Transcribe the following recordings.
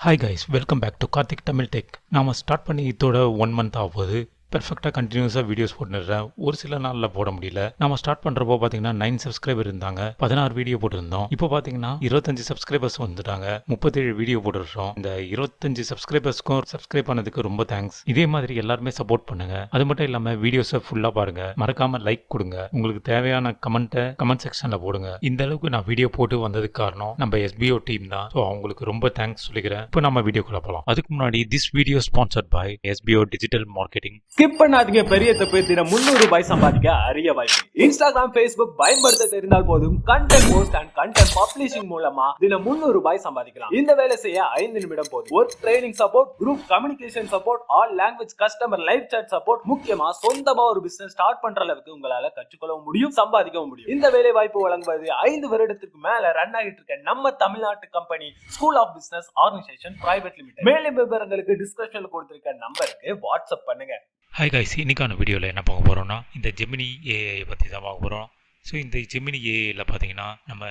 Hi guys, welcome back to Karthik Tamil tech. நாம் start பண்ணி இதோட 1 மந்த் ஆகுது. பெர்ஃபெக்டாக கண்டினியூஸாக வீடியோஸ் போட்டுடுறேன். ஒரு சில நாளில் போட முடியல. நம்ம ஸ்டார்ட் பண்ணுறப்போ பார்த்தீங்கன்னா 9 சப்ஸ்கிரைபர் இருந்தாங்க. 16 வீடியோ போட்டிருந்தோம். இப்போ பார்த்தீங்கன்னா 25 சப்ஸ்கிரைபர்ஸ் வந்துட்டாங்க. 37 வீடியோ போட்டுருக்கோம். இந்த 25 சப்ஸ்கிரைபர்ஸ்க்கும் சப்ஸ்கிரைப் பண்ணதுக்கு ரொம்ப தேங்க்ஸ். இதே மாதிரி எல்லாருமே சப்போர்ட் பண்ணுங்க. அது மட்டும் இல்லாமல் வீடியோஸை ஃபுல்லாக பாருங்க. மறக்காம லைக் கொடுங்க. உங்களுக்கு தேவையான கமெண்ட்டை கமெண்ட் செக்ஷனில் போடுங்க. இந்த அளவுக்கு நான் வீடியோ போட்டு வந்ததுக்கு காரணம் நம்ம எஸ்பிஓ டீம் தான். ஸோ அவங்களுக்கு ரொம்ப தேங்க்ஸ் சொல்லிக்கிறேன். இப்போ நம்ம வீடியோக்குள்ள போகலாம். அதுக்கு முன்னாடி this video sponsored by SPO digital marketing. Skip பண்ணாதீங்க. பெரிய தப்பு. தினம் 300 ரூபாய் சம்பாதிக்க அரிய வாய்ப்பு. இன்ஸ்டாகிராம், Facebook பயன்படுத்த தெரிந்தால் போதும். Content post and content publishing மூலமா தினம் 300 ரூபாய் சம்பாதிக்கலாம். இந்த வேலை செய்ய 5 நிமிடம் போதும். Work training support, group communication support, all language customer live chat support, முக்கியமா சொந்தமா ஒரு பிசினஸ் ஸ்டார்ட் பண்ற அளவுக்கு உங்களால கற்றுக்கொள்ளவும் முடியும், சம்பாதிக்கவும் முடியும். இந்த வேலை வாய்ப்பு வழங்குவது 5 வருடத்துக்கு மேல ரன் ஆகிட்டு இருக்க நம்ம தமிழ்நாட்டு company school of business organisation private limited. மேலும் விவரங்களுக்கு டிஸ்கிரிப்ஷன்ல கொடுத்திருக்க நம்பருக்கு வாட்ஸ்அப் பண்ணுங்க. ஹாய் கைஸ், இன்றைக்கான வீடியோவில் என்ன பார்க்க போகிறோம்னா இந்த ஜெமினி ஏஐ பற்றி தான் பார்க்க போகிறோம். ஸோ இந்த ஜெமினி ஏஐயில் பார்த்தீங்கன்னா நம்ம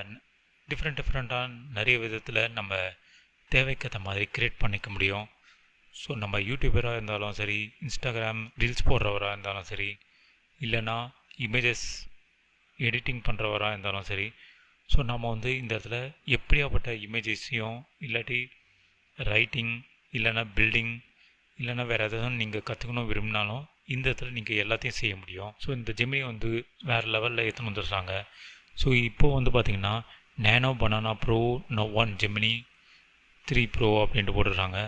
டிஃப்ரெண்ட்டாக நிறைய விதத்தில் நம்ம தேவைக்கேற்ற மாதிரி க்ரியேட் பண்ணிக்க முடியும். ஸோ நம்ம யூடியூபராக இருந்தாலும் சரி, இன்ஸ்டாகிராம் ரீல்ஸ் போடுறவராக இருந்தாலும் சரி, இல்லைனா இமேஜஸ் எடிட்டிங் பண்ணுறவராக இருந்தாலும் சரி, ஸோ நம்ம வந்து இந்த இடத்துல எப்படியாப்பட்ட இமேஜஸையும் இல்லாட்டி ரைட்டிங் இல்லைனா பில்டிங் இல்லைனா வேறு எதாவது நீங்கள் கற்றுக்கணும் விரும்பினாலும் இந்த இடத்துல நீங்கள் எல்லாத்தையும் செய்ய முடியும். ஸோ இந்த ஜெமினி வந்து வேறு லெவலில் எடுத்துன்னு வந்துடுறாங்க. ஸோ இப்போது வந்து பார்த்திங்கன்னா nano banana pro no 1 Gemini 3 pro அப்படின்ட்டு போட்டுடுறாங்க.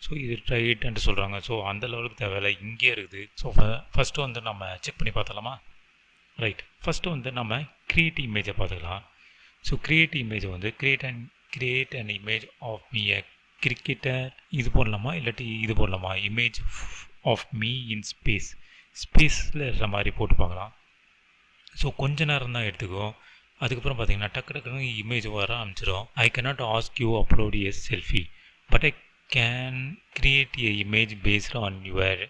ஸோ இது ட்ரைட்டுன்ட்டு சொல்கிறாங்க. ஸோ அந்த லெவலுக்கு தேவையில்லை, இங்கே இருக்குது. ஸோ ஃபஸ்ட்டு வந்து நம்ம செக் பண்ணி பார்த்தலாமா? ரைட், ஃபஸ்ட்டு வந்து நம்ம க்ரியேட் இமேஜை பார்த்துக்கலாம். ஸோ க்ரியேட் இமேஜை வந்து create an image of me a cricketer இது போடலாமா இல்லாட்டி இது போடலாமா? இமேஜ் ஆஃப் மீ இன் ஸ்பேஸில் இருக்கிற மாதிரி போட்டு பார்க்கலாம். ஸோ கொஞ்ச நேரம் தான் எடுத்துக்கும். அதுக்கப்புறம் பார்த்தீங்கன்னா டக்குன்னு இமேஜ் வர ஆரம்பிச்சிடும். I cannot ask you upload a selfie but I can create a image based on your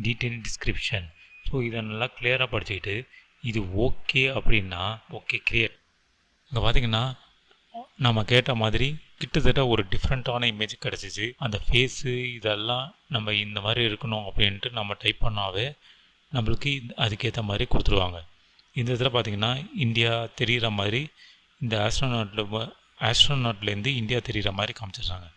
detail description. So இதை நல்லா கிளியராக படிச்சுக்கிட்டு இது ஓகே அப்படின்னா ஓகே கிரியேட். இங்கே பார்த்தீங்கன்னா நம்ம கேட்ட மாதிரி கிட்டத்தட்ட ஒரு டிஃப்ரெண்ட்டான இமேஜ் கிடச்சிச்சு. அந்த ஃபேஸு இதெல்லாம் நம்ம இந்த மாதிரி இருக்கணும் அப்படின்ட்டு நம்ம டைப் பண்ணாவே நம்மளுக்கு அதுக்கேற்ற மாதிரி கொடுத்துருவாங்க. இந்த இதில் பார்த்திங்கன்னா இந்தியா தெரிகிற மாதிரி இந்த ஆஸ்ட்ரோநாட்லேருந்து இந்தியா தெரிகிற மாதிரி காமிச்சிடுறாங்க.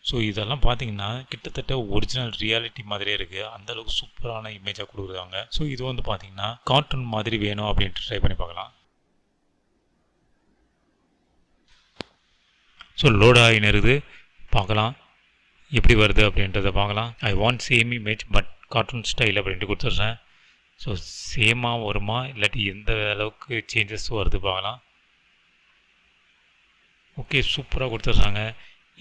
ஸோ இதெல்லாம் பார்த்திங்கன்னா கிட்டத்தட்ட ஒரிஜினல் ரியாலிட்டி மாதிரியே இருக்குது. அந்தளவுக்கு சூப்பரான இமேஜாக கொடுக்குறாங்க. ஸோ இது வந்து பார்த்திங்கன்னா கார்ட்டூன் மாதிரி வேணும் அப்படின்ட்டு ட்ரை பண்ணி பார்க்கலாம். ஸோ லோட் ஆகின்னு இருக்குது, பார்க்கலாம் எப்படி வருது அப்படின்றத பார்க்கலாம். I want same image but cartoon style அப்படின்ட்டு கொடுத்துட்றேன். ஸோ சேமாக வருமா இல்லாட்டி எந்த அளவுக்கு சேஞ்சஸ் வருது பார்க்கலாம். ஓகே, சூப்பராக கொடுத்துட்றாங்க.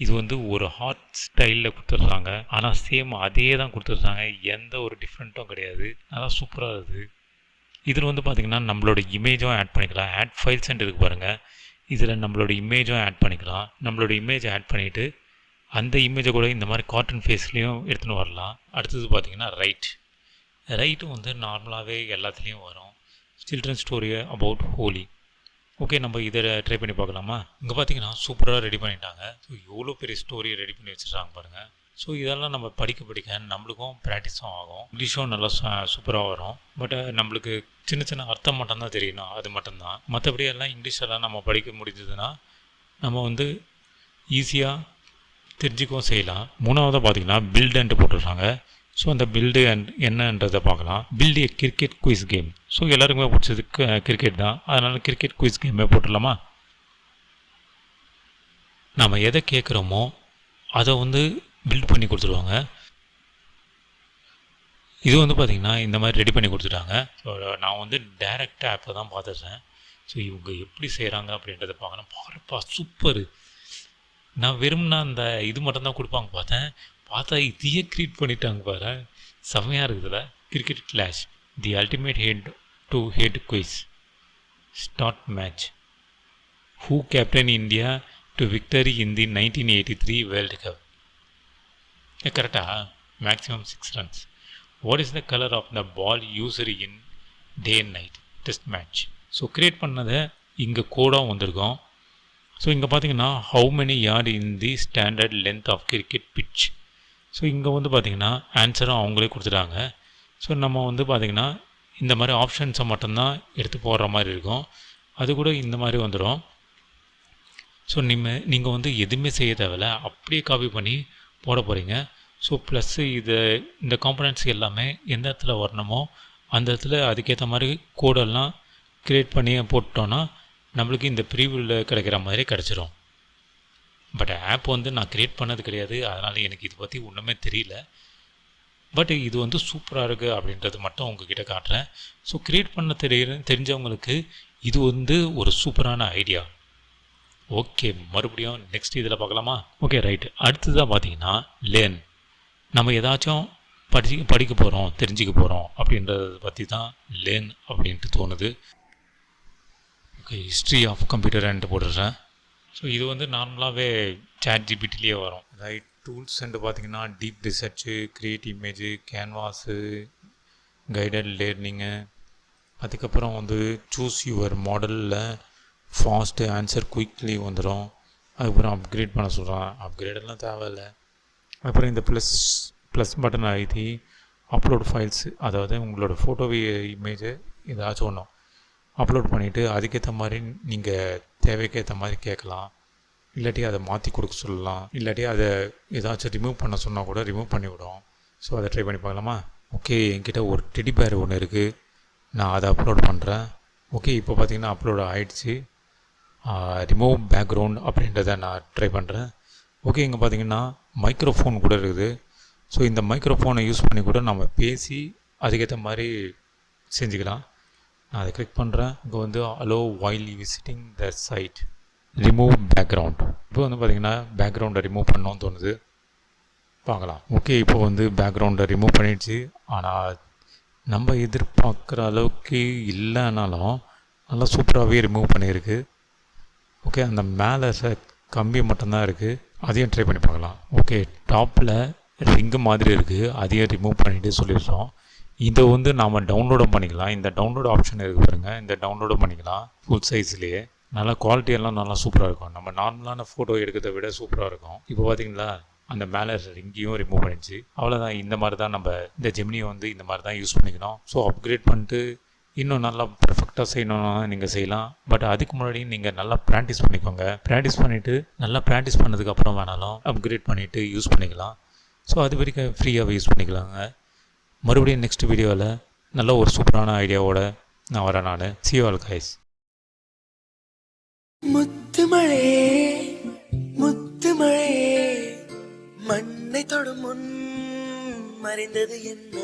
இது வந்து ஒரு ஹாட் ஸ்டைலில் கொடுத்துட்றாங்க, ஆனால் சேம் அதே தான் கொடுத்துட்றாங்க, எந்த ஒரு டிஃப்ரெண்ட்டும் கிடையாது. நல்லா சூப்பராக இருக்குது. இதில் வந்து பார்த்திங்கன்னா நம்மளோட இமேஜும் ஆட் பண்ணிக்கலாம். ஆட் ஃபைல்ஸ்ன்ட்டு இருக்குது பாருங்கள். இதில் நம்மளோட இமேஜும் ஆட் பண்ணிக்கலாம். நம்மளோட இமேஜை ஆட் பண்ணிவிட்டு அந்த இமேஜை கூட இந்த மாதிரி கார்ட்டூன் ஃபேஸ்லேயும் எடுத்துன்னு வரலாம். அடுத்தது பார்த்திங்கன்னா ரைட்டும் வந்து நார்மலாகவே எல்லாத்துலேயும் வரும். Children story about Holi. Okay, நம்ம இதை ட்ரை பண்ணி பார்க்கலாமா? இங்கே பார்த்தீங்கன்னா சூப்பராக ரெடி பண்ணிட்டாங்க. ஸோ எவ்வளோ பெரிய ஸ்டோரியை ரெடி பண்ணி வச்சுருக்காங்க பாருங்கள். ஸோ இதெல்லாம் நம்ம படிக்க நம்மளுக்கும் ப்ராக்டிஸும் ஆகும். இங்கிலீஷும் நல்லா சூப்பராக வரும். பட் நம்மளுக்கு சின்ன அர்த்தம் மட்டும்தான் தெரியணும், அது மட்டும்தான். மற்றபடி எல்லாம் இங்கிலீஷெல்லாம் நம்ம படிக்க முடிஞ்சதுன்னா நம்ம வந்து ஈஸியாக தெரிஞ்சுக்கவும் செய்யலாம். மூணாவதாக பார்த்திங்கன்னா பில்டுன்ட்டு போட்டுடுறாங்க. ஸோ அந்த பில்டு என்னன்றதை பார்க்கலாம். பில்டு ஏ கிரிக்கெட் குயிஸ் கேம். ஸோ எல்லாருக்குமே பிடிச்சது கிரிக்கெட் தான், அதனால் கிரிக்கெட் குயிஸ் கேமே போட்டுடலாமா? நம்ம எதை கேட்குறோமோ அதை வந்து பில்ட் பண்ணி கொடுத்துருவாங்க. இது வந்து பார்த்திங்கன்னா இந்த மாதிரி ரெடி பண்ணி கொடுத்துட்டாங்க. ஸோ நான் வந்து டைரக்ட் ஆப்பை தான் பார்த்துட்றேன். ஸோ இவங்க எப்படி செய்கிறாங்க அப்படின்றத பார்க்கணும். பாருப்பா சூப்பரு. நான் வெறும்னா அந்த இது மட்டும்தான் கொடுப்பாங்க பார்த்தா இதையே க்ரியேட் பண்ணிட்டாங்க பாரு, செம்மையாக இருக்குதுல்ல. Cricket clash the ultimate head to head quiz start match. Who captain India to victory in the 1983 world cup. கரெக்டாக maximum 6 runs. What is the colour of the ball used in day and night test match. So create பண்ணதை இங்கே கோடாக வந்திருக்கோம். So இங்கே பார்த்தீங்கன்னா how many yard in the standard length of cricket pitch. So இங்கே வந்து பார்த்திங்கன்னா ஆன்சரும் அவங்களே கொடுத்துட்டாங்க. ஸோ நம்ம வந்து பார்த்திங்கன்னா இந்த மாதிரி ஆப்ஷன்ஸை மட்டும்தான் எடுத்து போடுற மாதிரி இருக்கும். அது கூட இந்த மாதிரி வந்துடும். ஸோ நீங்கள் வந்து எதுவுமே செய்ய தேவையில்ல, அப்படியே காப்பி பண்ணி போட போகிறீங்க. ஸோ ப்ளஸ்ஸு இந்த காம்பனன்ட்ஸ் எல்லாமே எந்த இடத்துல வரணுமோ அந்த இடத்துல அதுக்கேற்ற மாதிரி கோடெல்லாம் க்ரியேட் பண்ணி போட்டோன்னா நம்மளுக்கு இந்த ப்ரீவியூவில் கிடைக்கிற மாதிரி கிடச்சிரும். பட் ஆப் வந்து நான் க்ரியேட் பண்ணது கிடையாது, அதனால் எனக்கு இதை பற்றி ஒன்றுமே தெரியல. பட் இது வந்து சூப்பராக இருக்குது அப்படின்றது மட்டும் உங்ககிட்ட காட்டுறேன். ஸோ க்ரியேட் பண்ண தெரிஞ்சவங்களுக்கு இது வந்து ஒரு சூப்பரான ஐடியா. ஓகே, மறுபடியும் நெக்ஸ்ட் இதில் பார்க்கலாமா? Okay right. அடுத்ததாக பார்த்தீங்கன்னா லேர்ன். நம்ம ஏதாச்சும் படிக்க போகிறோம், தெரிஞ்சுக்க போகிறோம் அப்படின்றத பற்றி தான் லேர்ன் அப்படின்ட்டு தோணுது. ஓகே, ஹிஸ்ட்ரி ஆஃப் கம்ப்யூட்டர்ன்ட்டு போட்டுடுறேன். ஸோ இது வந்து நார்மலாகவே ChatGPTலேயே வரும். ரைட். டூல்ஸ்ன்ட்டு பார்த்தீங்கன்னா deep research, create image, canvas, guided learning, அதுக்கப்புறம் வந்து சூஸ் யுவர் மாடலில் ஃபாஸ்ட்டு ஆன்சர் குயிக்லி வந்துடும். அதுக்கப்புறம் அப்கிரேட் பண்ண சொல்கிறான். அப்கிரேடெல்லாம் தேவையில்லை. அப்புறம் இந்த ப்ளஸ் பட்டன் அழுத்தி அப்லோட் ஃபைல்ஸ், அதாவது உங்களோட ஃபோட்டோவை இமேஜை ஏதாச்சும் ஒன்றும் அப்லோட் பண்ணிவிட்டு அதுக்கேற்ற மாதிரி நீங்கள் தேவைக்கேற்ற மாதிரி கேட்கலாம். இல்லாட்டி அதை மாற்றி கொடுக்க சொல்லலாம். இல்லாட்டி அதை ஏதாச்சும் ரிமூவ் பண்ண சொன்னால் கூட ரிமூவ் பண்ணிவிடும். ஸோ அதை ட்ரை பண்ணி பார்க்கலாமா? ஓகே, என்கிட்ட ஒரு டெடி பேர் ஒன்று இருக்குது, நான் அதை அப்லோட் பண்ணுறேன். ஓகே, இப்போ பார்த்தீங்கன்னா அப்லோட் ஆகிடுச்சு. ரிமூவ் பேக்ரவுண்ட் அப்படின்றத நான் ட்ரை பண்ணுறேன். ஓகே, இங்கே பார்த்தீங்கன்னா மைக்ரோஃபோன் கூட இருக்குது. ஸோ இந்த மைக்ரோஃபோனை யூஸ் பண்ணி கூட நம்ம பேசி அதுக்கேற்ற மாதிரி செஞ்சுக்கலாம். நான் அதை கிளிக் பண்ணுறேன். இங்கே வந்து allow while visiting the site, remove background. இப்போ வந்து பார்த்திங்கன்னா பேக்ரவுண்டை ரிமூவ் பண்ணோன்னு தோணுது, பார்க்கலாம். ஓகே, இப்போ வந்து பேக்ரவுண்டை ரிமூவ் பண்ணிடுச்சு. ஆனால் நம்ம எதிர்பார்க்குற அளவுக்கு இல்லைனாலும் நல்லா சூப்பராகவே ரிமூவ் பண்ணியிருக்கு. ஓகே, அந்த மேலே கம்பி மட்டும்தான் இருக்குது, அதையும் ட்ரை பண்ணி பார்க்கலாம். ஓகே, டாப்பில் ரிங்கு மாதிரி இருக்குது, அதையும் ரிமூவ் பண்ணிவிட்டு சொல்லிடுறோம். இதை வந்து நாம் டவுன்லோடும் பண்ணிக்கலாம். இந்த டவுன்லோட் ஆப்ஷன் இருக்குது பாருங்கள், இந்த டவுன்லோடும் பண்ணிக்கலாம் ஃபுல் சைஸ்லேயே. நல்லா குவாலிட்டியெல்லாம் நல்லா சூப்பராக இருக்கும். நம்ம நார்மலான ஃபோட்டோ எடுக்கிறத விட சூப்பராக இருக்கும். இப்போ பார்த்தீங்களா அந்த மேலே ரிங்கையும் ரிமூவ் பண்ணிடுச்சு. அவ்வளோதான். இந்த மாதிரி தான் நம்ம இந்த ஜெமினியை வந்து இந்த மாதிரி தான் யூஸ் பண்ணிக்கணும். ஸோ அப்கிரேட் பண்ணிட்டு இன்னும் நல்லா பர்ஃபெக்டாக செய்யணும்னா நீங்கள் செய்யலாம். பட் அதுக்கு முன்னாடி நீங்கள் நல்லா ப்ராக்டிஸ் பண்ணிக்கோங்க. ப்ராக்டிஸ் பண்ணிவிட்டு நல்லா ப்ராக்டிஸ் பண்ணதுக்கப்புறம் வேணாலும் அப்கிரேட் பண்ணிவிட்டு யூஸ் பண்ணிக்கலாம். ஸோ அது வரைக்கும் ஃப்ரீயாகவே யூஸ் பண்ணிக்கலாங்க. மறுபடியும் நெக்ஸ்ட் வீடியோவில் நல்ல ஒரு சூப்பரான ஐடியாவோட நான் வரேன். நான் see you all guys. முத்துமழை முத்துமழை மண்ணை தொடும் முன் மறைந்தது என்ன?